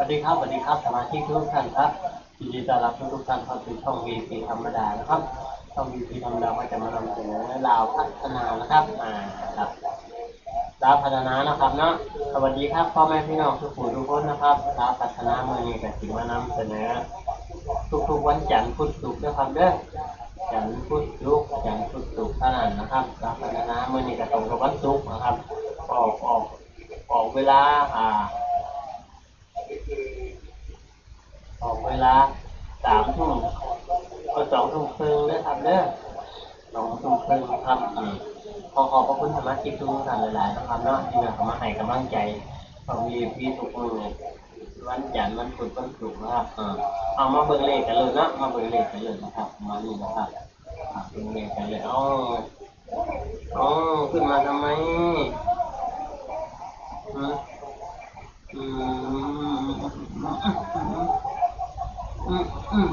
วัสดีครับสวัสดีครับสมาชิกทุกท่านครับยินดีต้อนรับทุกท่านเข้าสู่ช่อง VP ธรรมดานะครับช่อง VP ธรรมดาก็จะมานำเสนอลาวพัฒนานะครับครับลาวพัฒนานะครับเนาะสวัสดีครับพ่อแม่พี่น้องทุกผู้ทุกคนนะครับลาวพัฒนาเมื่อนี้ก็ถึงมานำเสนอทุกวันจันทร์พุธศุกร์นะครับเด้อจันทร์พุธศุกร์จันทร์พุธศุกร์เท่านั้นนะครับลาวพัฒนาเมื่อนี้ก็ตรงกับวันศุกร์นะครับออกออกออกเวลาออกเวลา3 ทุ่มก็2 ทุ่มครึ่งนะครับเด้อ2 ทุ่มครึ่งครับขอบพระคุณสมาชิกทุกท่านหลายๆนะครับเนาะที่มาให้กำลังใจของพี่ทุกมือวันจันทร์วันพุธวันศุกร์นะครับเอามาเบิ่งเลขกันเลยเนาะมาเบิ่งเลขกันเลยนะครับมานี่นะครับเบิ่งเลขกันเลยอ๋อขึ้นมาทำไมอืมอืมอืมอืม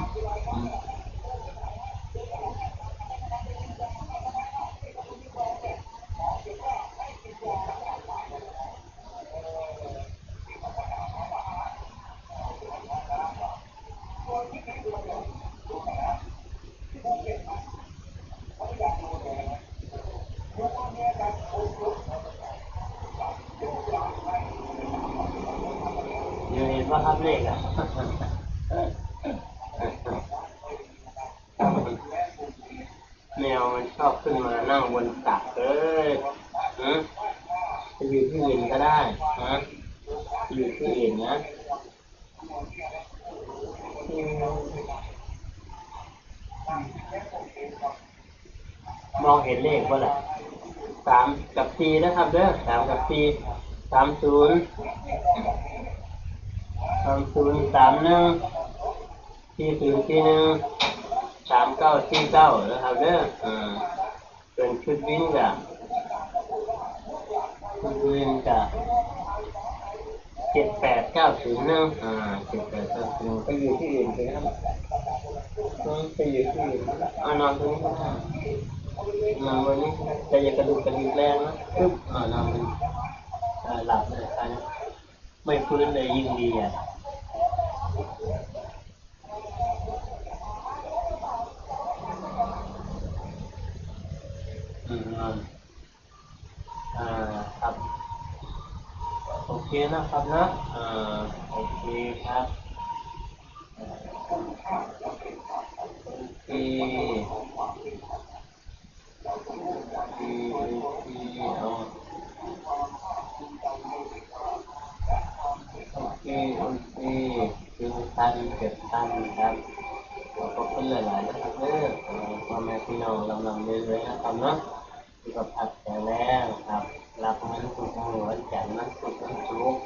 เดี๋ยวเห็นว่าครับเลขอ่ะแมวมันชอบขึ้นมานั่งบนตักเลยอืมจะอยู่ที่อื่นก็ได้นะอยู่ที่อื่นนะอืมมองเห็นเลขว่าล่ะ3 กับ 4นะครับเด้อ3 กับ 4 30 3140 41 39 49นะครับเด้อเป็นชุดวินกับ78 90178 901ไปอยู่ที่อื่นไปครับไปอยู่ที่อื่นนอนตรงนี้ก็ได้นอนวันนี้แต่อย่ากระดูกกระดิกแรงนะปึ๊บนอนหลับเลยอันนี้ไม่ฟื้นเลยยิ่งดีอ่ะนอนครับโอเคนะครับนะโอเคครับโอเคเอาโอเคคือทันครับขอบคุณหลายๆนะครับเด้อพ่อแม่พี่น้องลำเรื่อยๆนะครับเนาะสุขภาพแข็งแรงครับรับเงินทุกมื้อวันจันทร์วันศุกร์วันศุกร์